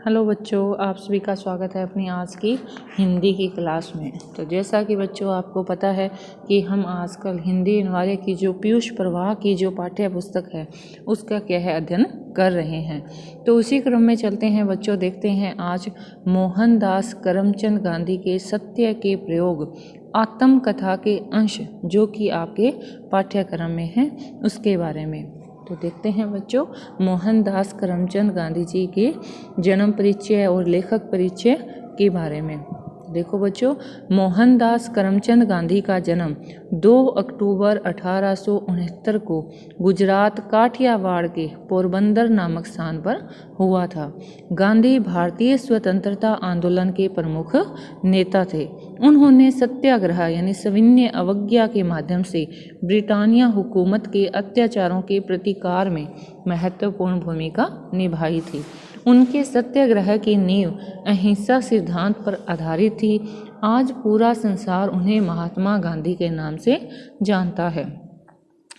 Hello बच्चों, आप सभी का स्वागत है अपनी आज की हिंदी की क्लास में। तो जैसा कि बच्चों आपको पता है कि हम आजकल हिंदी अनिवार्य की जो पीयूष प्रवाह की जो पाठ्य पुस्तक है उसका क्या है अध्ययन कर रहे हैं। तो उसी क्रम में चलते हैं बच्चों, देखते हैं आज मोहनदास करमचंद गांधी के सत्य के प्रयोग आत्मकथा के अंश जो कि आपके पाठ्यक्रम में है उसके बारे में। तो देखते हैं बच्चों, मोहनदास करमचंद गांधी जी के जन्म परिचय और लेखक परिचय के बारे में। देखो बच्चों, मोहनदास करमचंद गांधी का जन्म 2 अक्टूबर 1869 को गुजरात काठियावाड़ के पोरबंदर नामक स्थान पर हुआ था। गांधी भारतीय स्वतंत्रता आंदोलन के प्रमुख नेता थे। उन्होंने सत्याग्रह यानी सविनय अवज्ञा के माध्यम से ब्रिटानिया हुकूमत के अत्याचारों के प्रतिकार में महत्वपूर्ण भूमिका निभाई थी। उनके सत्याग्रह की नींव अहिंसा सिद्धांत पर आधारित थी। आज पूरा संसार उन्हें महात्मा गांधी के नाम से जानता है।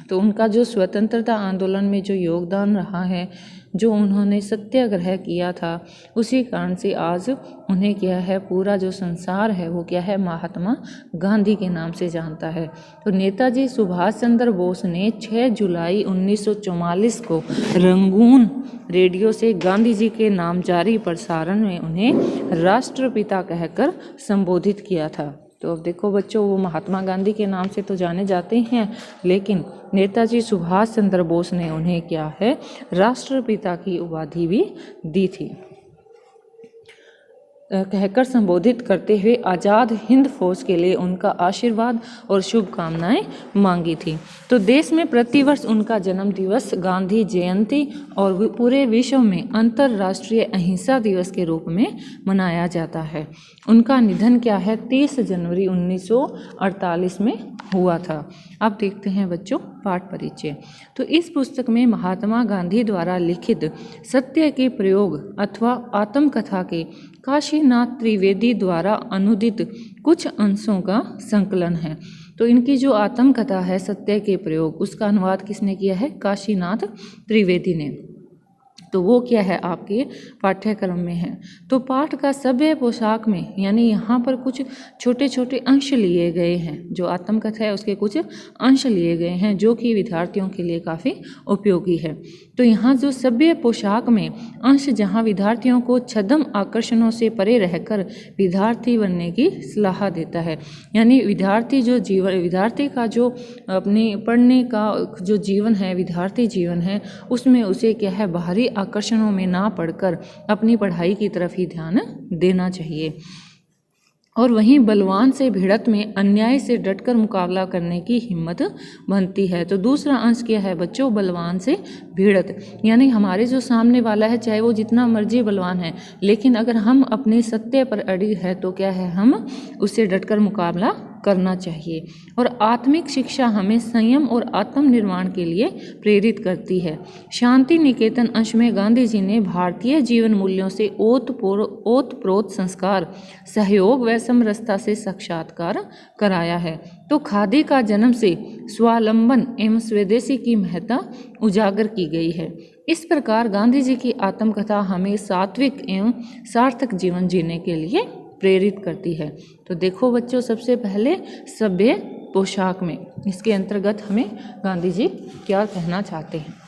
तो उनका जो स्वतंत्रता आंदोलन में जो योगदान रहा है, जो उन्होंने सत्याग्रह किया था, उसी कारण से आज उन्हें क्या है पूरा जो संसार है वो क्या है महात्मा गांधी के नाम से जानता है। तो नेताजी सुभाष चंद्र बोस ने 6 जुलाई 1944 को रंगून रेडियो से गांधी जी के नाम जारी प्रसारण में उन्हें राष्ट्रपिता कहकर संबोधित किया था। तो अब देखो बच्चों, वो महात्मा गांधी के नाम से तो जाने जाते हैं, लेकिन नेताजी सुभाष चंद्र बोस ने उन्हें क्या है राष्ट्रपिता की उपाधि भी दी थी। कहकर संबोधित करते हुए आज़ाद हिंद फौज के लिए उनका आशीर्वाद और शुभकामनाएं मांगी थी। तो देश में प्रतिवर्ष उनका जन्म दिवस गांधी जयंती और पूरे विश्व में अंतर्राष्ट्रीय अहिंसा दिवस के रूप में मनाया जाता है। उनका निधन क्या है 30 जनवरी 1948 में हुआ था। अब देखते हैं बच्चों पाठ परिचय। तो इस पुस्तक में महात्मा गांधी द्वारा लिखित सत्य के प्रयोग अथवा आत्मकथा के काशीनाथ त्रिवेदी द्वारा अनुदित कुछ अंशों का संकलन है। तो इनकी जो आत्मकथा है सत्य के प्रयोग, उसका अनुवाद किसने किया है? काशीनाथ त्रिवेदी ने। तो वो क्या है आपके पाठ्यक्रम में है। तो पाठ का सभ्य पोशाक में यानी यहाँ पर कुछ छोटे छोटे अंश लिए गए हैं। जो आत्मकथा है उसके कुछ अंश लिए गए हैं जो कि विद्यार्थियों के लिए काफ़ी उपयोगी है। तो यहाँ जो सभ्य पोशाक में अंश जहाँ विद्यार्थियों को छद्म आकर्षणों से परे रहकर विद्यार्थी बनने की सलाह देता है। यानी विद्यार्थी का जो अपने पढ़ने का जो जीवन है, विद्यार्थी जीवन है, उसमें उसे क्या है बाहरी आकर्षणों में ना पढ़कर अपनी पढ़ाई की तरफ ही ध्यान देना चाहिए। और वहीं बलवान से भिड़त में अन्याय से डटकर मुकाबला करने की हिम्मत बनती है। तो दूसरा अंश क्या है बच्चों? बलवान से भिड़त, यानी हमारे जो सामने वाला है चाहे वो जितना मर्जी बलवान है, लेकिन अगर हम अपने सत्य पर अड़ी है तो क्या है हम उससे डटकर मुकाबला करना चाहिए। और आत्मिक शिक्षा हमें संयम और आत्मनिर्माण के लिए प्रेरित करती है। शांति निकेतन अंश में गांधी जी ने भारतीय जीवन मूल्यों से ओतप्रोत संस्कार, सहयोग व समरसता से साक्षात्कार कराया है। तो खादी का जन्म से स्वावलंबन एवं स्वदेशी की महत्ता उजागर की गई है। इस प्रकार गांधी जी की आत्मकथा हमें सात्विक एवं सार्थक जीवन जीने के लिए प्रेरित करती है। तो देखो बच्चों, सबसे पहले सभ्य पोशाक में इसके अंतर्गत हमें गांधी जी क्या कहना चाहते हैं।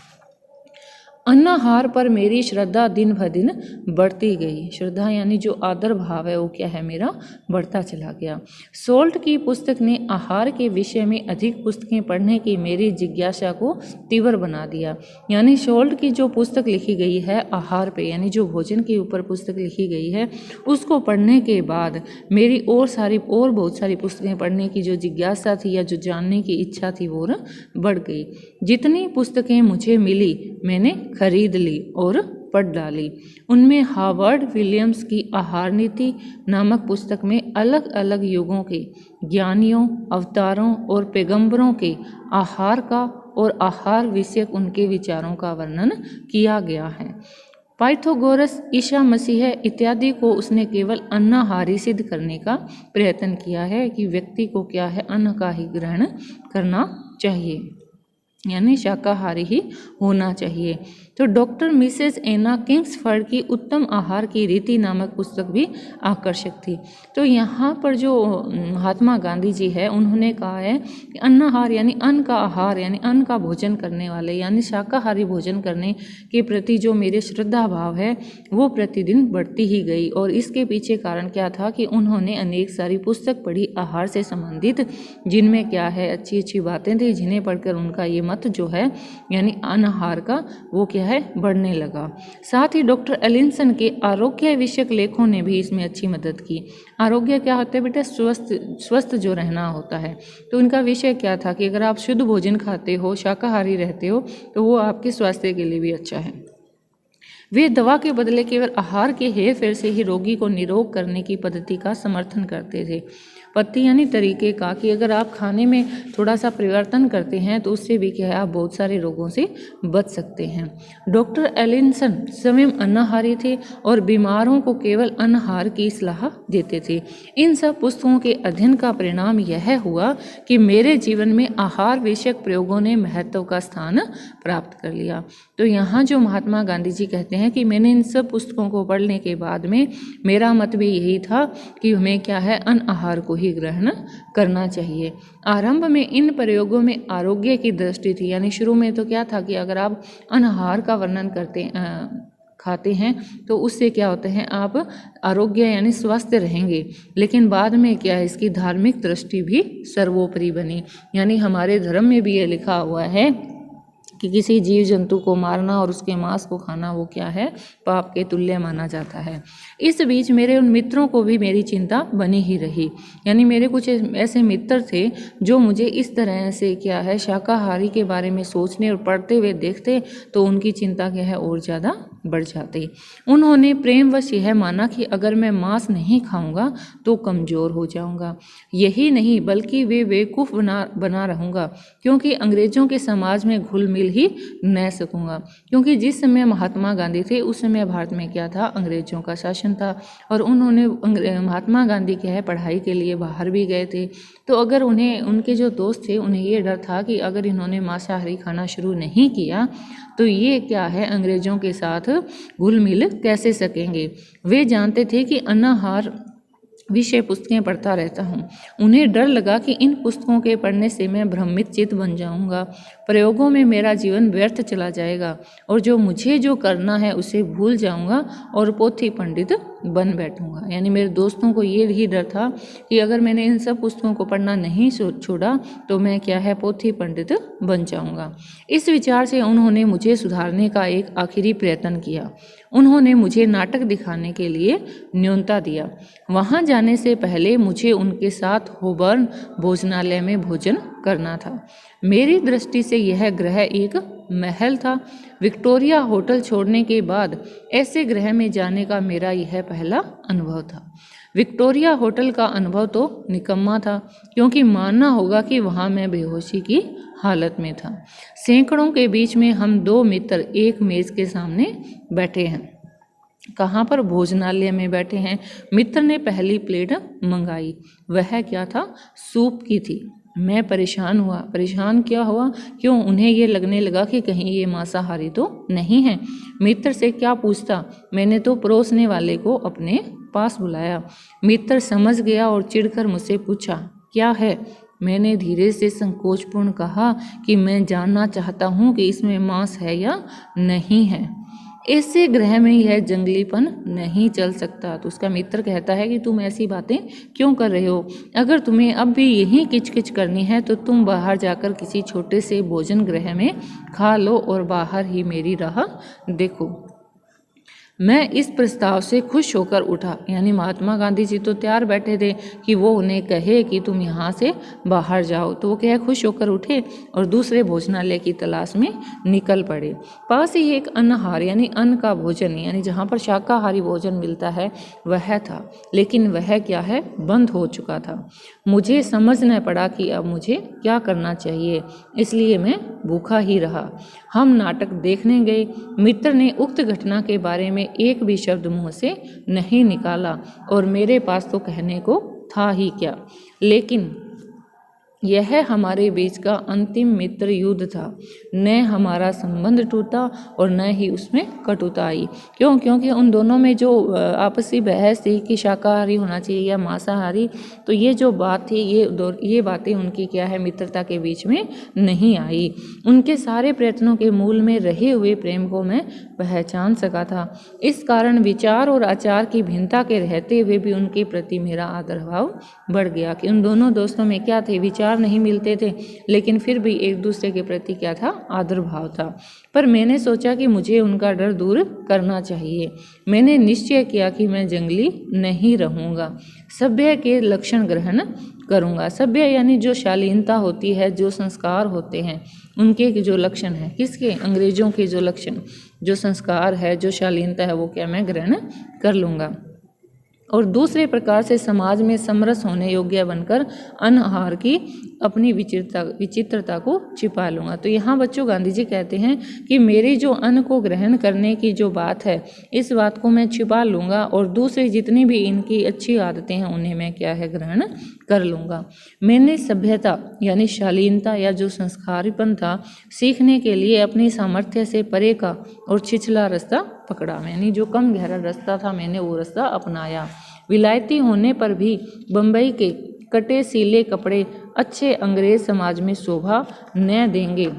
अन्नाहार पर मेरी श्रद्धा दिन ब दिन बढ़ती गई। श्रद्धा यानी जो आदर भाव है वो क्या है मेरा बढ़ता चला गया। सोल्ट की पुस्तक ने आहार के विषय में अधिक पुस्तकें पढ़ने की मेरी जिज्ञासा को तीव्र बना दिया। यानी सोल्ट की जो पुस्तक लिखी गई है आहार पे यानी जो भोजन के ऊपर पुस्तक लिखी गई है, उसको पढ़ने के बाद मेरी और बहुत सारी पुस्तकें पढ़ने की जो जिज्ञासा थी या जो जानने की इच्छा थी वो बढ़ गई। जितनी पुस्तकें मुझे मिली मैंने खरीद ली और पढ़ डाली। उनमें हार्वर्ड विलियम्स की आहार नीति नामक पुस्तक में अलग अलग युगों के ज्ञानियों, अवतारों और पैगंबरों के आहार का और आहार विषयक उनके विचारों का वर्णन किया गया है। पाइथागोरस, ईसा मसीह इत्यादि को उसने केवल अन्नाहारी सिद्ध करने का प्रयत्न किया है कि व्यक्ति को क्या है अन्न का ही ग्रहण करना चाहिए, यानी शाकाहारी ही होना चाहिए। तो डॉक्टर मिसेस एना किंग्सफर्ड की उत्तम आहार की रीति नामक पुस्तक भी आकर्षक थी। तो यहाँ पर जो महात्मा गांधी जी है उन्होंने कहा है कि अन्नाहार यानी अन्न का आहार यानी अन्न का भोजन करने वाले यानी शाकाहारी भोजन करने के प्रति जो मेरे श्रद्धा भाव है वो प्रतिदिन बढ़ती ही गई। और इसके पीछे कारण क्या था कि उन्होंने अनेक सारी पुस्तक पढ़ी आहार से संबंधित, जिनमें क्या है अच्छी अच्छी बातें थी, जिन्हें पढ़कर उनका ये मत जो है यानी अनाहार का वो क्या है बढ़ने लगा। साथ ही डॉक्टर एलिसन के आरोग्य विषयक लेखों ने भी इसमें अच्छी मदद की। आरोग्य क्या होता है बेटा? स्वस्थ जो रहना होता है। तो उनका विषय क्या था कि अगर आप शुद्ध भोजन खाते हो, शाकाहारी रहते हो, तो वो आपके स्वास्थ्य के लिए भी अच्छा है। वे दवा के बदले केवल आहार के हेरफेर से ही रोगी को निरोग करने की पद्धति का समर्थन करते थे। पद्धति यानी तरीके का, कि अगर आप खाने में थोड़ा सा परिवर्तन करते हैं तो उससे भी क्या है आप बहुत सारे रोगों से बच सकते हैं। डॉक्टर एलिसन स्वयं अन्नाहारी थे और बीमारों को केवल अन्नाहार की सलाह देते थे। इन सब पुस्तकों के अध्ययन का परिणाम यह हुआ कि मेरे जीवन में आहार विषयक प्रयोगों ने महत्व का स्थान प्राप्त कर लिया। तो यहाँ जो महात्मा गांधी जी कहते हैं कि मैंने इन सब पुस्तकों को पढ़ने के बाद में मेरा मत भी यही था कि हमें क्या है अन्न आहार को ही ग्रहण करना चाहिए। आरंभ में इन प्रयोगों में आरोग्य की दृष्टि थी, यानी शुरू में तो क्या था कि अगर आप अनाहार का वर्णन खाते हैं तो उससे क्या होते हैं आप आरोग्य यानी स्वस्थ रहेंगे। लेकिन बाद में क्या है इसकी धार्मिक दृष्टि भी सर्वोपरि बनी, यानी हमारे धर्म में भी ये लिखा हुआ है कि किसी जीव जंतु को मारना और उसके मांस को खाना वो क्या है पाप के तुल्य माना जाता है। इस बीच मेरे उन मित्रों को भी मेरी चिंता बनी ही रही, यानी मेरे कुछ ऐसे मित्र थे जो मुझे इस तरह से क्या है शाकाहारी के बारे में सोचने और पढ़ते हुए देखते तो उनकी चिंता क्या है और ज़्यादा बढ़ जाती। उन्होंने प्रेमवश यह माना कि अगर मैं मांस नहीं खाऊंगा तो कमज़ोर हो जाऊंगा। यही नहीं बल्कि वे बेवकूफ़ बना रहूँगा, क्योंकि अंग्रेज़ों के समाज में घुल मिल ही न सकूंगा। क्योंकि जिस समय महात्मा गांधी थे उस समय भारत में क्या था अंग्रेज़ों का शासन था और उन्होंने महात्मा गांधी क्या है पढ़ाई के लिए बाहर भी गए थे। तो अगर उन्हें उनके जो दोस्त थे उन्हें ये डर था कि अगर इन्होंने मांसाहारी खाना शुरू नहीं किया तो ये क्या है अंग्रेज़ों के साथ घुल मिल कैसे सकेंगे। वे जानते थे कि अनाहार विषय पुस्तकें पढ़ता रहता हूँ। उन्हें डर लगा कि इन पुस्तकों के पढ़ने से मैं भ्रमित चित्त बन जाऊँगा, प्रयोगों में मेरा जीवन व्यर्थ चला जाएगा और मुझे जो करना है उसे भूल जाऊँगा और पोथी पंडित बन बैठूँगा। यानी मेरे दोस्तों को ये ही डर था कि अगर मैंने इन सब पुस्तकों को पढ़ना नहीं छोड़ा तो मैं क्या है पोथी पंडित बन जाऊँगा। इस विचार से उन्होंने मुझे सुधारने का एक आखिरी प्रयत्न किया। उन्होंने मुझे नाटक दिखाने के लिए न्योता दिया। वहाँ जाने से पहले मुझे उनके साथ होबर्न भोजनालय में भोजन करना था। मेरी दृष्टि से यह गृह एक महल था। विक्टोरिया होटल छोड़ने के बाद ऐसे गृह में जाने का मेरा यह पहला अनुभव था। विक्टोरिया होटल का अनुभव तो निकम्मा था, क्योंकि मानना होगा कि वहाँ मैं बेहोशी की हालत में था। सैकड़ों के बीच में हम दो मित्र एक मेज के सामने बैठे हैं। कहाँ पर? भोजनालय में बैठे हैं। मित्र ने पहली प्लेट मंगाई। वह क्या था? सूप की थी। मैं परेशान हुआ। परेशान क्या हुआ? क्यों? उन्हें ये लगने लगा कि कहीं ये मांसाहारी तो नहीं है। मित्र से क्या पूछता? मैंने तो परोसने वाले को अपने पास बुलाया। मित्र समझ गया और चिढ़कर मुझसे पूछा, क्या है? मैंने धीरे से संकोचपूर्ण कहा कि मैं जानना चाहता हूँ कि इसमें मांस है या नहीं है। ऐसे ग्रह में यह जंगलीपन नहीं चल सकता। तो उसका मित्र कहता है कि तुम ऐसी बातें क्यों कर रहे हो? अगर तुम्हें अब भी यही किचकिच करनी है तो तुम बाहर जाकर किसी छोटे से भोजन गृह में खा लो और बाहर ही मेरी राह देखो। मैं इस प्रस्ताव से खुश होकर उठा। यानी महात्मा गांधी जी तो तैयार बैठे थे कि वो उन्हें कहे कि तुम यहाँ से बाहर जाओ, तो वो क्या खुश होकर उठे और दूसरे भोजनालय की तलाश में निकल पड़े। पास ही एक अन्नहार यानी अन्न का भोजन यानी जहाँ पर शाकाहारी भोजन मिलता है वह था, लेकिन वह क्या है बंद हो चुका था। मुझे समझ न पड़ा कि अब मुझे क्या करना चाहिए, इसलिए मैं भूखा ही रहा। हम नाटक देखने गए। मित्र ने उक्त घटना के बारे में एक भी शब्द मुंह से नहीं निकाला और मेरे पास तो कहने को था ही क्या। लेकिन यह हमारे बीच का अंतिम मित्र युद्ध था। न हमारा संबंध टूटा और न ही उसमें कटुता आई। क्यों? क्योंकि उन दोनों में जो आपसी बहस थी कि शाकाहारी होना चाहिए या मांसाहारी, तो ये जो बात थी ये बातें उनकी क्या है, मित्रता के बीच में नहीं आई। उनके सारे प्रयत्नों के मूल में रहे हुए प्रेम को मैं पहचान सका था। इस कारण विचार और आचार की भिन्नता के रहते हुए भी उनके प्रति मेरा आदर भाव बढ़ गया। कि उन दोनों दोस्तों में क्या थे, विचार नहीं मिलते थे, लेकिन फिर भी एक दूसरे के प्रति क्या था, आदर भाव था। पर मैंने सोचा कि मुझे उनका डर दूर करना चाहिए। मैंने निश्चय किया कि मैं जंगली नहीं रहूँगा, सभ्य के लक्षण ग्रहण करूँगा। सभ्य यानी जो शालीनता होती है, जो संस्कार होते हैं, उनके जो लक्षण हैं, किसके, अंग्रेजों के जो लक्षण, जो संस्कार है, जो शालीनता है, वो क्या मैं ग्रहण कर लूँगा। और दूसरे प्रकार से समाज में समरस होने योग्य बनकर अनाहार की अपनी विचित्रता को छिपा लूँगा। तो यहाँ बच्चों गांधी जी कहते हैं कि मेरी जो अन्न को ग्रहण करने की जो बात है, इस बात को मैं छिपा लूँगा और दूसरी जितनी भी इनकी अच्छी आदतें हैं उन्हें मैं क्या है, ग्रहण कर लूँगा। मैंने सभ्यता यानी शालीनता या जो संस्कारीपन था सीखने के लिए अपनी सामर्थ्य से परे का और छिछला रास्ता पकड़ा। यानी जो कम गहरा रास्ता था, मैंने वो रास्ता अपनाया। विलायती होने पर भी बम्बई के कटे सीले कपड़े अच्छे अंग्रेज समाज में शोभा न देंगे,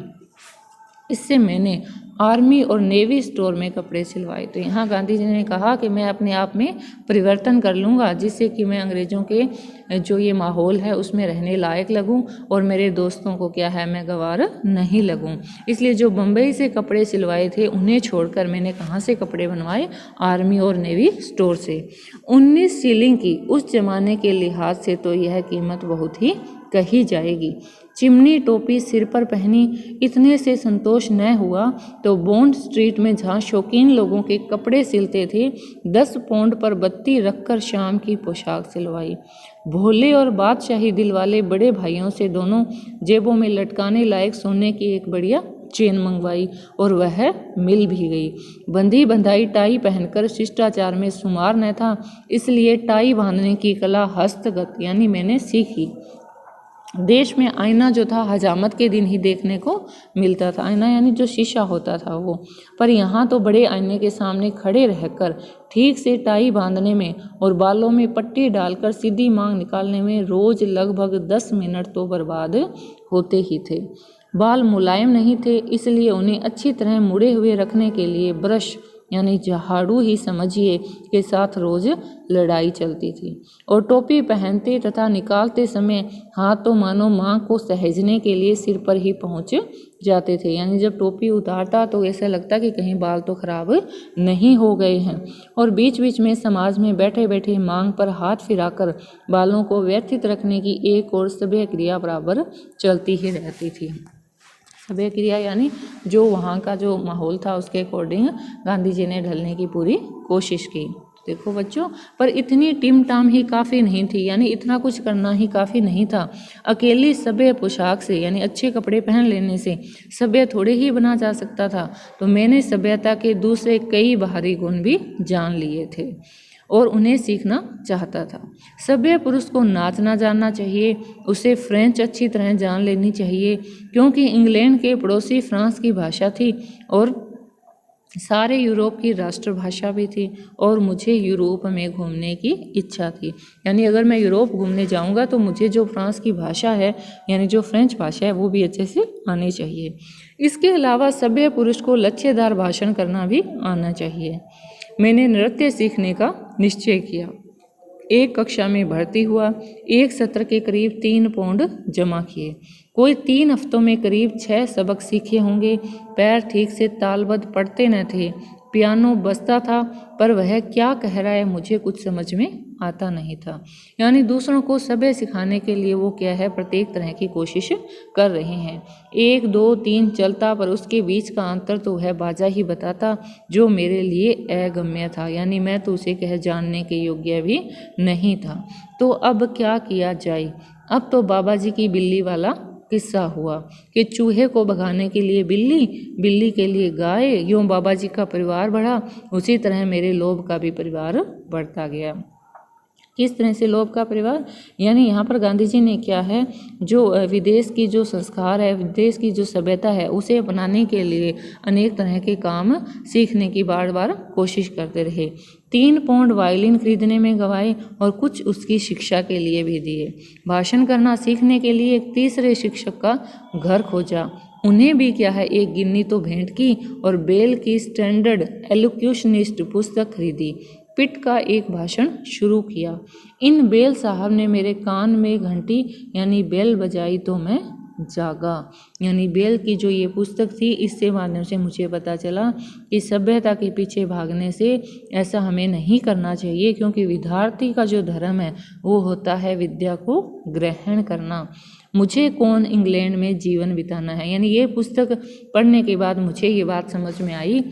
इससे मैंने आर्मी और नेवी स्टोर में कपड़े सिलवाए। तो यहाँ गांधी जी ने कहा कि मैं अपने आप में परिवर्तन कर लूँगा, जिससे कि मैं अंग्रेज़ों के जो ये माहौल है उसमें रहने लायक लगूँ और मेरे दोस्तों को क्या है, मैं गवार नहीं लगूँ। इसलिए जो बम्बई से कपड़े सिलवाए थे उन्हें छोड़कर मैंने कहाँ से कपड़े बनवाए, आर्मी और नेवी स्टोर से। 19 शिलिंग की उस जमाने के लिहाज से तो यह कीमत बहुत ही कही जाएगी। चिमनी टोपी सिर पर पहनी, इतने से संतोष न हुआ तो बॉन्ड स्ट्रीट में जहाँ शौकीन लोगों के कपड़े सिलते थे, 10 पौंड पर बत्ती रखकर शाम की पोशाक सिलवाई। भोले और बादशाही दिल वाले बड़े भाइयों से दोनों जेबों में लटकाने लायक सोने की एक बढ़िया चेन मंगवाई और वह मिल भी गई। बंधी बंधाई टाई पहनकर शिष्टाचार में शुमार न था, इसलिए टाई बांधने की कला हस्तगत यानी मैंने सीखी। देश में आईना जो था हजामत के दिन ही देखने को मिलता था। आईना यानी जो शीशा होता था वो, पर यहाँ तो बड़े आईने के सामने खड़े रहकर ठीक से टाई बांधने में और बालों में पट्टी डालकर सीधी मांग निकालने में रोज लगभग 10 मिनट तो बर्बाद होते ही थे। बाल मुलायम नहीं थे, इसलिए उन्हें अच्छी तरह मुड़े हुए रखने के लिए ब्रश यानी झाड़ू ही समझिए के साथ रोज लड़ाई चलती थी। और टोपी पहनते तथा निकालते समय हाथ तो मानो माँ को सहजने के लिए सिर पर ही पहुँच जाते थे। यानी जब टोपी उतारता तो ऐसा लगता कि कहीं बाल तो खराब नहीं हो गए हैं। और बीच बीच में समाज में बैठे बैठे मांग पर हाथ फिराकर बालों को व्यथित रखने की एक और सभ्य क्रिया बराबर चलती ही रहती थी। सभ्य क्रिया यानी जो वहाँ का जो माहौल था उसके अकॉर्डिंग गांधी जी ने ढलने की पूरी कोशिश की। देखो बच्चों, पर इतनी टिम टाम ही काफ़ी नहीं थी, यानी इतना कुछ करना ही काफ़ी नहीं था। अकेली सभ्य पोशाक से यानी अच्छे कपड़े पहन लेने से सभ्य थोड़े ही बना जा सकता था। तो मैंने सभ्यता के दूसरे कई बाहरी गुण भी जान लिए थे और उन्हें सीखना चाहता था। सभ्य पुरुष को नाचना जानना चाहिए, उसे फ्रेंच अच्छी तरह जान लेनी चाहिए, क्योंकि इंग्लैंड के पड़ोसी फ्रांस की भाषा थी और सारे यूरोप की राष्ट्रभाषा भी थी। और मुझे यूरोप में घूमने की इच्छा थी, यानी अगर मैं यूरोप घूमने जाऊंगा तो मुझे जो फ्रांस की भाषा है यानी जो फ्रेंच भाषा है वो भी अच्छे से आनी चाहिए। इसके अलावा सभ्य पुरुष को लच्छेदार भाषण करना भी आना चाहिए। मैंने नृत्य सीखने का निश्चय किया। एक कक्षा में भर्ती हुआ, एक सत्र के करीब 3 पौंड जमा किए। कोई 3 हफ्तों में करीब 6 सबक सीखे होंगे। पैर ठीक से तालबद्ध पड़ते न थे। पियानो बजता था, पर वह क्या कह रहा है मुझे कुछ समझ में आता नहीं था। यानी दूसरों को सभ्य सिखाने के लिए वो क्या है, प्रत्येक तरह की कोशिश कर रहे हैं। 1 2 3 चलता, पर उसके बीच का अंतर तो वह बाजा ही बताता, जो मेरे लिए अगम्य था। यानी मैं तो उसे कह जानने के योग्य भी नहीं था। तो अब क्या किया जाए? अब तो बाबा जी की बिल्ली वाला किस्सा हुआ कि चूहे को भगाने के लिए बिल्ली, बिल्ली के लिए गाय। यूँ बाबा जी का परिवार बढ़ा, उसी तरह मेरे लोभ का भी परिवार बढ़ता गया। किस तरह से लोभ का परिवार, यानी यहाँ पर गांधी जी ने क्या है, जो विदेश की जो संस्कार है, विदेश की जो सभ्यता है, उसे अपनाने के लिए अनेक तरह के काम सीखने की बार बार कोशिश करते रहे। 3 पाउंड वायलिन खरीदने में गंवाए और कुछ उसकी शिक्षा के लिए भी दिए। भाषण करना सीखने के लिए एक तीसरे शिक्षक का घर खोजा। उन्हें भी क्या है, एक गिन्नी तो भेंट की और बेल की स्टैंडर्ड एलोक्यूशनिस्ट पुस्तक खरीदी। पिट का एक भाषण शुरू किया। इन बेल साहब ने मेरे कान में घंटी यानी बेल बजाई तो मैं जागा। यानी बेल की जो ये पुस्तक थी, इससे माध्यम से मुझे पता चला कि सभ्यता के पीछे भागने से ऐसा हमें नहीं करना चाहिए, क्योंकि विद्यार्थी का जो धर्म है वो होता है विद्या को ग्रहण करना। मुझे कौन इंग्लैंड में जीवन बिताना है, यानी ये पुस्तक पढ़ने के बाद मुझे ये बात समझ में आई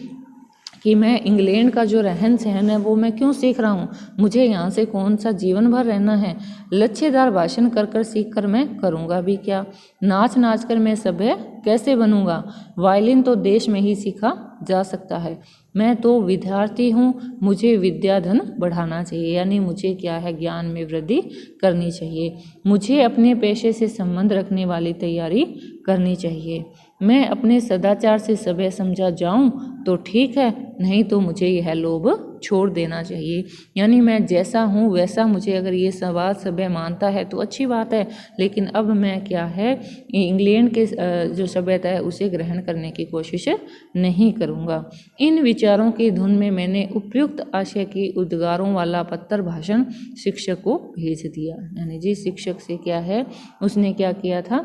कि मैं इंग्लैंड का जो रहन सहन है वो मैं क्यों सीख रहा हूँ, मुझे यहाँ से कौन सा जीवन भर रहना है। लच्छेदार भाषण कर कर सीख कर मैं करूँगा भी क्या, नाच नाच कर मैं सभ्य कैसे बनूंगा। वायलिन तो देश में ही सीखा जा सकता है। मैं तो विद्यार्थी हूँ, मुझे विद्याधन बढ़ाना चाहिए, यानी मुझे क्या है, ज्ञान में वृद्धि करनी चाहिए। मुझे अपने पेशे से संबंध रखने वाली तैयारी करनी चाहिए। मैं अपने सदाचार से सभ्य समझा जाऊं तो ठीक है, नहीं तो मुझे यह लोभ छोड़ देना चाहिए। यानी मैं जैसा हूँ वैसा, मुझे अगर ये समाज सभ्य मानता है तो अच्छी बात है, लेकिन अब मैं क्या है, इंग्लैंड के जो सभ्यता है उसे ग्रहण करने की कोशिश नहीं करूँगा। इन विचारों की धुन में मैंने उपयुक्त आशय की उद्गारों वाला पत्र भाषण शिक्षक को भेज दिया। यानी जिस शिक्षक से क्या है, उसने क्या किया था,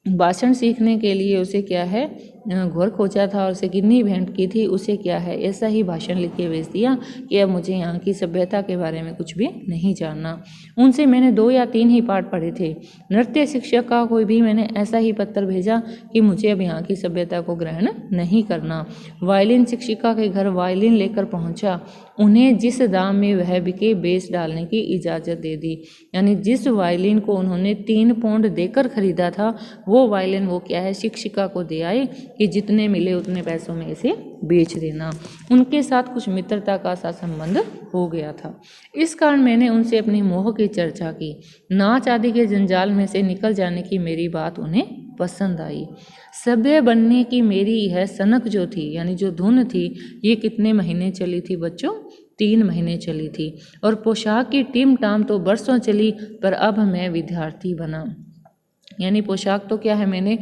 भाषण सीखने के लिए उसे क्या है, घर खोजा था और उसे गिन्नी भेंट की थी, उसे क्या है, ऐसा ही भाषण लिख के भेज दिया कि अब मुझे यहाँ की सभ्यता के बारे में कुछ भी नहीं जानना। उनसे मैंने 2 या 3 ही पाठ पढ़े थे। नृत्य शिक्षक का कोई भी मैंने ऐसा ही पत्र भेजा कि मुझे अब यहाँ की सभ्यता को ग्रहण नहीं करना। वायलिन शिक्षिका के घर वायलिन लेकर पहुँचा। उन्हें जिस दाम में वह बिके बेच डालने की इजाज़त दे दी। यानी जिस वायलिन को उन्होंने 3 पाउंड देकर खरीदा था, वो वायलिन वो क्या है, शिक्षिका को दे आए कि जितने मिले उतने पैसों में इसे बेच देना। उनके साथ कुछ मित्रता का सा संबंध हो गया था। इस कारण मैंने उनसे अपनी मोह की चर्चा की। नाच आदि के जंजाल में से निकल जाने की मेरी बात उन्हें पसंद आई। सभ्य बनने की मेरी यह सनक जो थी, यानी जो धुन थी, ये कितने महीने चली थी बच्चों, 3 महीने चली थी। और पोशाक की टिम टाम तो बरसों चली, पर अब मैं विद्यार्थी बना। यानी पोशाक तो क्या है, मैंने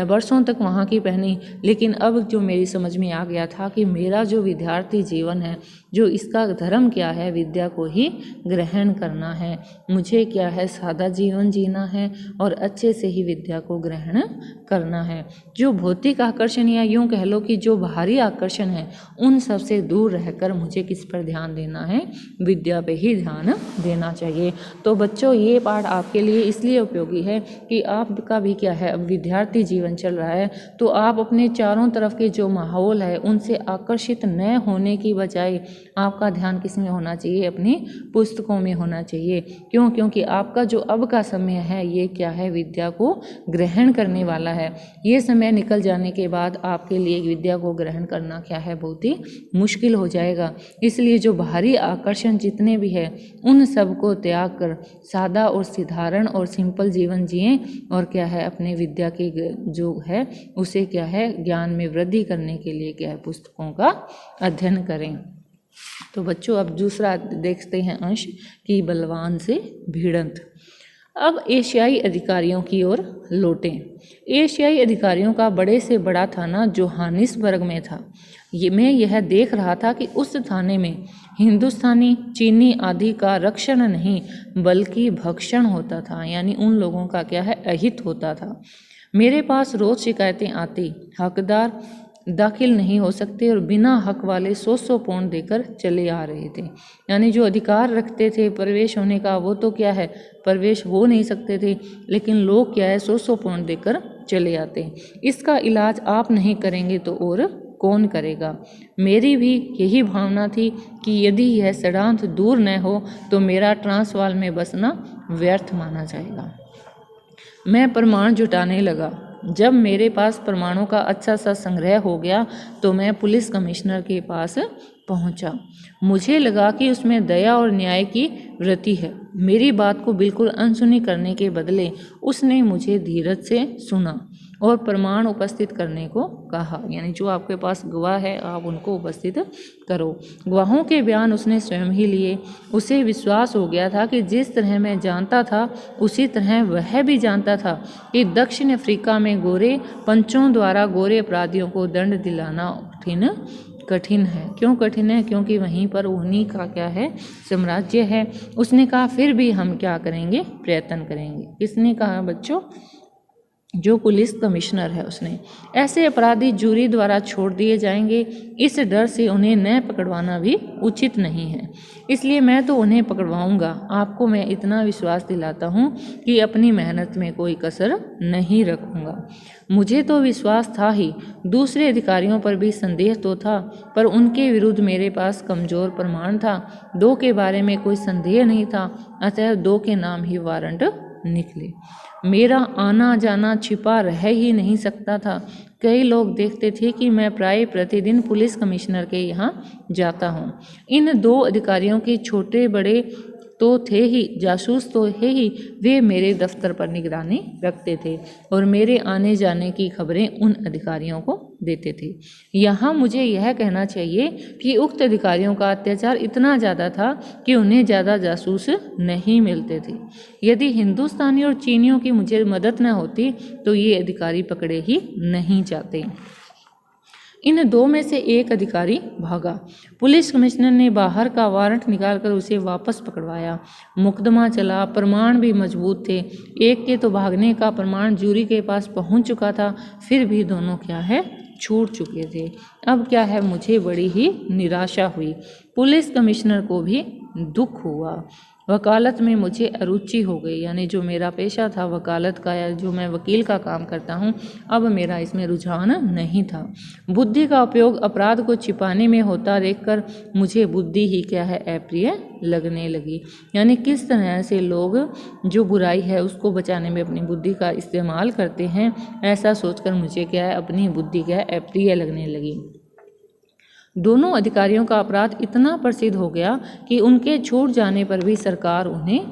बरसों तक वहाँ की पहनी, लेकिन अब जो मेरी समझ में आ गया था कि मेरा जो विद्यार्थी जीवन है, जो इसका धर्म क्या है, विद्या को ही ग्रहण करना है। मुझे क्या है, सादा जीवन जीना है और अच्छे से ही विद्या को ग्रहण करना है। जो भौतिक आकर्षण या यूँ कह लो कि जो बाहरी आकर्षण है, उन सब से दूर रहकर मुझे किस पर ध्यान देना है, विद्या पे ही ध्यान देना चाहिए। तो बच्चों, ये पाठ आपके लिए इसलिए उपयोगी है कि आपका भी क्या है, अब विद्यार्थी जीवन चल रहा है, तो आप अपने चारों तरफ के जो माहौल है उनसे आकर्षित न होने की बजाय आपका ध्यान किस में होना चाहिए, अपनी पुस्तकों में होना चाहिए। क्यों? क्योंकि आपका जो अब का समय है, ये क्या है, विद्या को ग्रहण करने वाला है। ये समय निकल जाने के बाद आपके लिए विद्या को ग्रहण करना क्या है, बहुत ही मुश्किल हो जाएगा। इसलिए जो बाहरी आकर्षण जितने भी है, उन सब को त्याग कर सादा और साधारण और सिंपल जीवन जिएं और क्या है, अपने विद्या की जो है उसे क्या है, ज्ञान में वृद्धि करने के लिए क्या है, पुस्तकों का अध्ययन करें। तो बच्चों, अब दूसरा देखते हैं अंश कि बलवान से भिड़ंत। अब एशियाई अधिकारियों की ओर लौटें। एशियाई अधिकारियों का बड़े से बड़ा थाना जोहानिसबर्ग में था। मैं यह देख रहा था कि उस थाने में हिंदुस्तानी, चीनी आदि का रक्षण नहीं बल्कि भक्षण होता था। यानी उन लोगों का क्या है, अहित होता था। मेरे पास रोज शिकायतें आती, हकदार दाखिल नहीं हो सकते और बिना हक वाले 100 पाउंड देकर चले आ रहे थे। यानी जो अधिकार रखते थे प्रवेश होने का, वो तो क्या है, प्रवेश हो नहीं सकते थे, लेकिन लोग क्या है, 100 पाउंड देकर चले आते। इसका इलाज आप नहीं करेंगे तो और कौन करेगा। मेरी भी यही भावना थी कि यदि यह षड्यंत्र दूर न हो तो मेरा ट्रांसवाल में बसना व्यर्थ माना जाएगा। मैं प्रमाण जुटाने लगा। जब मेरे पास प्रमाणों का अच्छा सा संग्रह हो गया तो मैं पुलिस कमिश्नर के पास पहुंचा। मुझे लगा कि उसमें दया और न्याय की व्रती है। मेरी बात को बिल्कुल अनसुनी करने के बदले उसने मुझे धीरज से सुना और प्रमाण उपस्थित करने को कहा, यानी जो आपके पास गवाह है आप उनको उपस्थित करो। गवाहों के बयान उसने स्वयं ही लिए। उसे विश्वास हो गया था कि जिस तरह मैं जानता था उसी तरह वह भी जानता था कि दक्षिण अफ्रीका में गोरे पंचों द्वारा गोरे अपराधियों को दंड दिलाना कठिन है। क्यों कठिन है? क्योंकि वहीं पर उन्हीं का क्या है, साम्राज्य है। उसने कहा फिर भी हम क्या करेंगे, प्रयत्न करेंगे। किसने कहा बच्चों? जो पुलिस कमिश्नर है उसने। ऐसे अपराधी जूरी द्वारा छोड़ दिए जाएंगे, इस डर से उन्हें न पकड़वाना भी उचित नहीं है, इसलिए मैं तो उन्हें पकड़वाऊंगा। आपको मैं इतना विश्वास दिलाता हूँ कि अपनी मेहनत में कोई कसर नहीं रखूंगा। मुझे तो विश्वास था ही, दूसरे अधिकारियों पर भी संदेह तो था, पर उनके विरुद्ध मेरे पास कमजोर प्रमाण था। 2 के बारे में कोई संदेह नहीं था, अतः 2 के नाम ही वारंट निकले। मेरा आना जाना छिपा रह ही नहीं सकता था। कई लोग देखते थे कि मैं प्राय प्रतिदिन पुलिस कमिश्नर के यहाँ जाता हूँ। इन 2 अधिकारियों के छोटे बड़े तो थे ही, जासूस तो है ही, वे मेरे दफ्तर पर निगरानी रखते थे और मेरे आने जाने की खबरें उन अधिकारियों को देते थे। यहाँ मुझे यह कहना चाहिए कि उक्त अधिकारियों का अत्याचार इतना ज़्यादा था कि उन्हें ज़्यादा जासूस नहीं मिलते थे। यदि हिंदुस्तानी और चीनियों की मुझे मदद न होती तो ये अधिकारी पकड़े ही नहीं जाते। इन 2 में से एक अधिकारी भागा। पुलिस कमिश्नर ने बाहर का वारंट निकालकर उसे वापस पकड़वाया। मुकदमा चला, प्रमाण भी मजबूत थे। एक के तो भागने का प्रमाण जूरी के पास पहुंच चुका था, फिर भी दोनों क्या है, छूट चुके थे। अब क्या है, मुझे बड़ी ही निराशा हुई। पुलिस कमिश्नर को भी दुख हुआ। वकालत में मुझे अरुचि हो गई, यानी जो मेरा पेशा था वकालत का या जो मैं वकील का काम करता हूँ, अब मेरा इसमें रुझान नहीं था। बुद्धि का उपयोग अपराध को छिपाने में होता देखकर मुझे बुद्धि ही क्या है, अप्रिय लगने लगी। यानी किस तरह से लोग जो बुराई है उसको बचाने में अपनी बुद्धि का इस्तेमाल करते हैं, ऐसा सोचकर मुझे क्या है, अपनी बुद्धि क्या है, अप्रिय लगने लगी। दोनों अधिकारियों का अपराध इतना प्रसिद्ध हो गया कि उनके छूट जाने पर भी सरकार उन्हें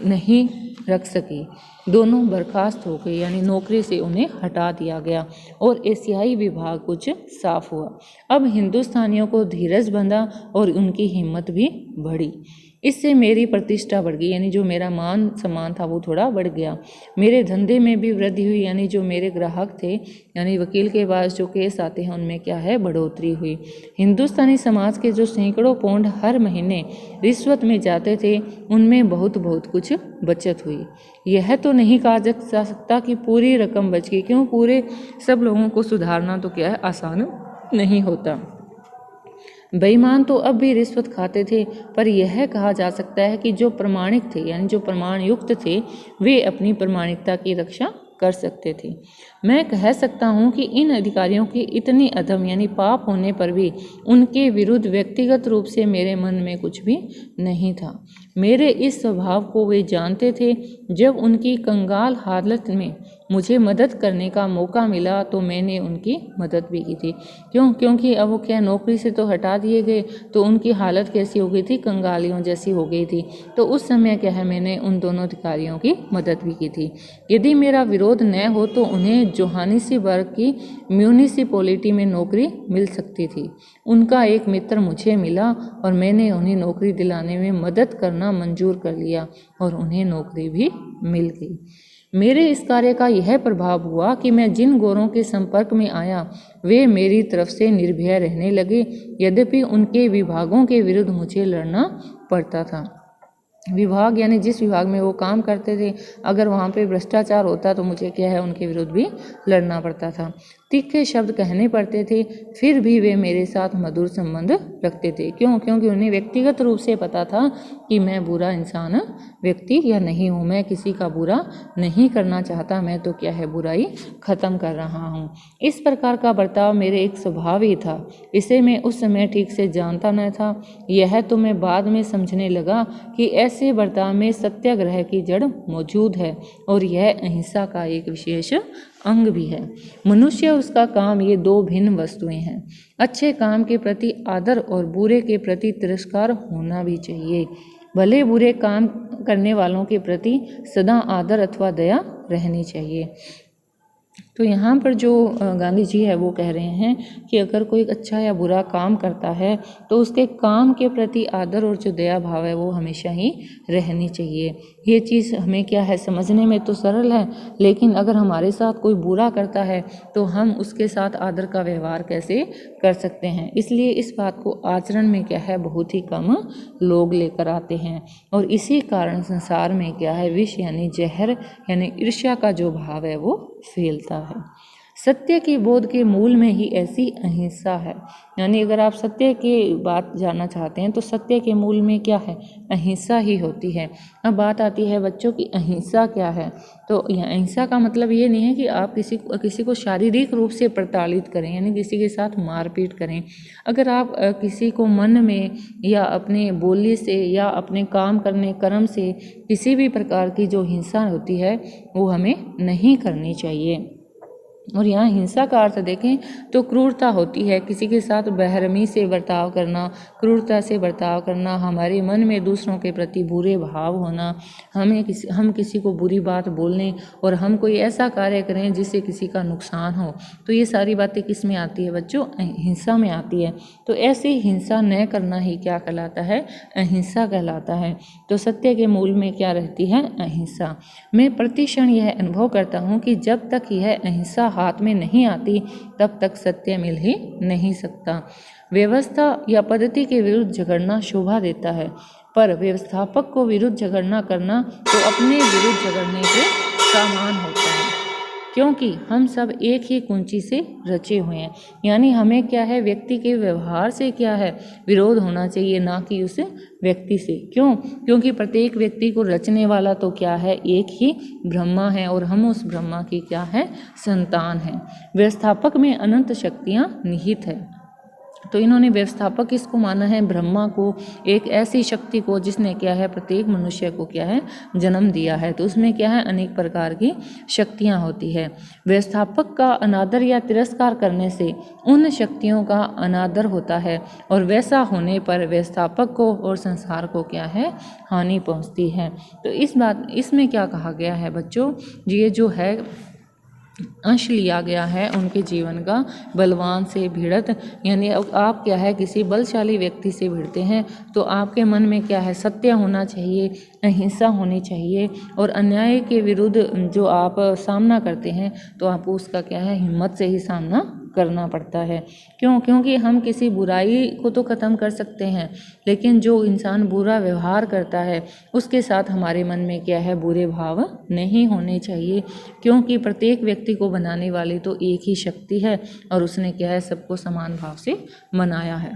नहीं रख सकी। दोनों बर्खास्त हो गए, यानी नौकरी से उन्हें हटा दिया गया और एशियाई विभाग कुछ साफ हुआ। अब हिंदुस्तानियों को धीरज बंधा और उनकी हिम्मत भी बढ़ी। इससे मेरी प्रतिष्ठा बढ़ गई, यानी जो मेरा मान सम्मान था वो थोड़ा बढ़ गया। मेरे धंधे में भी वृद्धि हुई, यानी जो मेरे ग्राहक थे, यानी वकील के पास जो केस आते हैं उनमें क्या है, बढ़ोतरी हुई। हिंदुस्तानी समाज के जो सैकड़ों पौंड हर महीने रिश्वत में जाते थे उनमें बहुत कुछ बचत हुई। यह तो नहीं कहा जा सकता कि पूरी रकम बच गई, क्यों, पूरे सब लोगों को सुधारना तो क्या है, आसान नहीं होता। बेईमान तो अब भी रिश्वत खाते थे, पर यह कहा जा सकता है कि जो प्रमाणिक थे, यानी जो प्रमाण युक्त थे, वे अपनी प्रमाणिकता की रक्षा कर सकते थे। मैं कह सकता हूँ कि इन अधिकारियों की इतनी अधम यानी पाप होने पर भी उनके विरुद्ध व्यक्तिगत रूप से मेरे मन में कुछ भी नहीं था। मेरे इस स्वभाव को वे जानते थे। जब उनकी कंगाल हालत में मुझे मदद करने का मौका मिला तो मैंने उनकी मदद भी की थी। क्योंकि अब वो क्या, नौकरी से तो हटा दिए गए, तो उनकी हालत कैसी हो गई थी, कंगालियों जैसी हो गई थी। तो उस समय क्या है, मैंने उन दोनों अधिकारियों की मदद भी की थी। यदि मेरा विरोध न हो तो उन्हें जोहानिसबर्ग की म्यूनिसिपैलिटी में नौकरी मिल सकती थी। उनका एक मित्र मुझे मिला और मैंने उन्हें नौकरी दिलाने में मदद करना मंजूर कर लिया और उन्हें नौकरी भी मिल गई। मेरे इस कार्य का यह प्रभाव हुआ कि मैं जिन गोरों के संपर्क में आया वे मेरी तरफ से निर्भय रहने लगे, यद्यपि उनके विभागों के विरुद्ध मुझे लड़ना पड़ता था। विभाग यानी जिस विभाग में वो काम करते थे, अगर वहाँ पे भ्रष्टाचार होता तो मुझे क्या है, उनके विरुद्ध भी लड़ना पड़ता था। तीखे शब्द कहने पड़ते थे, फिर भी वे मेरे साथ मधुर संबंध रखते थे। क्योंकि उन्हें व्यक्तिगत रूप से पता था कि मैं बुरा इंसान व्यक्ति या नहीं हूँ, मैं किसी का बुरा नहीं करना चाहता, मैं तो क्या है, बुराई खत्म कर रहा हूँ। इस प्रकार का बर्ताव मेरे एक स्वभाव ही था। इसे मैं उस समय ठीक से जानता न था। यह तो मैं बाद में समझने लगा कि ऐसे बर्ताव में सत्याग्रह की जड़ मौजूद है और यह अहिंसा का एक विशेष अंग भी है। मनुष्य और उसका काम ये दो भिन्न वस्तुएं हैं। अच्छे काम के प्रति आदर और बुरे के प्रति तिरस्कार होना भी चाहिए। भले बुरे काम करने वालों के प्रति सदा आदर अथवा दया रहनी चाहिए। तो यहाँ पर जो गांधी जी है वो कह रहे हैं कि अगर कोई अच्छा या बुरा काम करता है तो उसके काम के प्रति आदर और जो दया भाव है वो हमेशा ही रहनी चाहिए। ये चीज़ हमें क्या है, समझने में तो सरल है, लेकिन अगर हमारे साथ कोई बुरा करता है तो हम उसके साथ आदर का व्यवहार कैसे कर सकते हैं। इसलिए इस बात को आचरण में क्या है बहुत ही कम लोग लेकर आते हैं, और इसी कारण संसार में क्या है विष यानी जहर यानी ईर्ष्या का जो भाव है वो फैलता है। सत्य के बोध के मूल में ही ऐसी अहिंसा है। यानी अगर आप सत्य की बात जानना चाहते हैं तो सत्य के मूल में क्या है, अहिंसा ही होती है। अब बात आती है बच्चों की अहिंसा क्या है। तो अहिंसा का मतलब ये नहीं है कि आप किसी को शारीरिक रूप से प्रताड़ित करें, यानी किसी के साथ मारपीट करें। अगर आप किसी को मन में या अपने बोली से या अपने काम करने कर्म से किसी भी प्रकार की जो हिंसा होती है वो हमें नहीं करनी चाहिए। और यहाँ हिंसा का अर्थ देखें तो क्रूरता होती है, किसी के साथ बेरहमी से बर्ताव करना, क्रूरता से बर्ताव करना, हमारे मन में दूसरों के प्रति बुरे भाव होना, हम किसी को बुरी बात बोलने और हम कोई ऐसा कार्य करें जिससे किसी का नुकसान हो। तो ये सारी बातें किस में आती है बच्चों, हिंसा में आती है। तो ऐसी हिंसा न करना ही क्या कहलाता है, अहिंसा कहलाता है। तो सत्य के मूल में क्या रहती है, अहिंसा। मैं प्रतिक्षण यह अनुभव करता हूँ कि जब तक यह अहिंसा हाथ में नहीं आती तब तक सत्य मिल ही नहीं सकता। व्यवस्था या पद्धति के विरुद्ध झगड़ना शोभा देता है, पर व्यवस्थापक को विरुद्ध झगड़ना करना तो अपने विरुद्ध झगड़ने के समान होता है, क्योंकि हम सब एक ही कुंची से रचे हुए हैं। यानी हमें क्या है, व्यक्ति के व्यवहार से क्या है विरोध होना चाहिए, ना कि उस व्यक्ति से। क्यों? क्योंकि प्रत्येक व्यक्ति को रचने वाला तो क्या है, एक ही ब्रह्मा है, और हम उस ब्रह्मा की क्या है, संतान है। व्यवस्थापक में अनंत शक्तियाँ निहित है। तो इन्होंने व्यवस्थापक किसको माना है, ब्रह्मा को, एक ऐसी शक्ति को जिसने क्या है प्रत्येक मनुष्य को क्या है जन्म दिया है। तो उसमें क्या है अनेक प्रकार की शक्तियां होती है। व्यवस्थापक का अनादर या तिरस्कार करने से उन शक्तियों का अनादर होता है, और वैसा होने पर व्यवस्थापक को और संसार को क्या है हानि पहुंचती है। तो इसमें क्या कहा गया है बच्चों, ये जो है अंश लिया गया है उनके जीवन का, बलवान से भिड़त। यानी आप क्या है किसी बलशाली व्यक्ति से भिड़ते हैं तो आपके मन में क्या है, सत्य होना चाहिए, अहिंसा होनी चाहिए, और अन्याय के विरुद्ध जो आप सामना करते हैं तो आपको उसका क्या है हिम्मत से ही सामना करना पड़ता है। क्यों? क्योंकि हम किसी बुराई को तो ख़त्म कर सकते हैं, लेकिन जो इंसान बुरा व्यवहार करता है उसके साथ हमारे मन में क्या है बुरे भाव नहीं होने चाहिए। क्योंकि प्रत्येक व्यक्ति को बनाने वाली तो एक ही शक्ति है, और उसने क्या है सबको समान भाव से बनाया है।